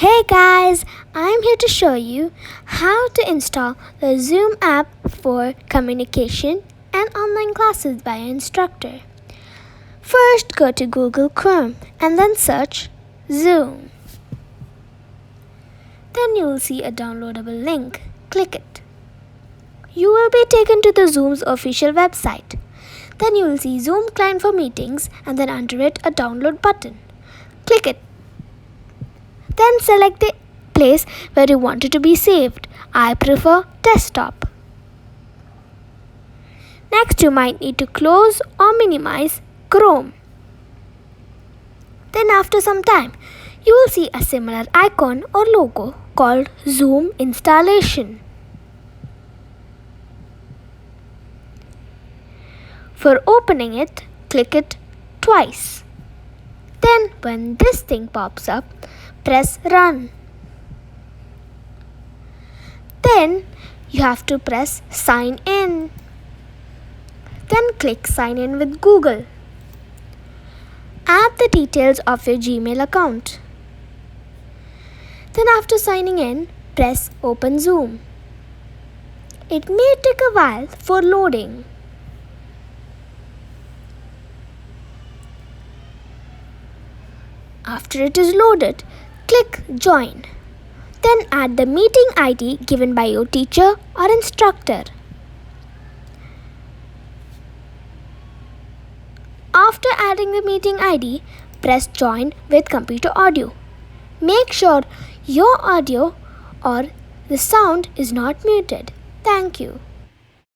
Hey guys, I'm here to show you how to install the Zoom app for communication and online classes by an instructor. First, go to Google Chrome and then search Zoom. Then you will see a downloadable link. Click it. You will be taken to the Zoom's official website. Then you will see Zoom client for meetings and then under it a download button. Click it. Then select the place where you want it to be saved. I prefer desktop. Next, you might need to close or minimize Chrome. Then after some time, you will see a similar icon or logo called Zoom installation. For opening it, click it twice. Then when this thing pops up, press run. Then you have to press sign in. Then click sign in with Google. Add the details of your Gmail account. Then after signing in, press open Zoom. It may take a while for loading. After it is loaded, click join. Then add the meeting ID given by your teacher or instructor. After adding the meeting ID, press join with computer audio. Make sure your audio or the sound is not muted. Thank you.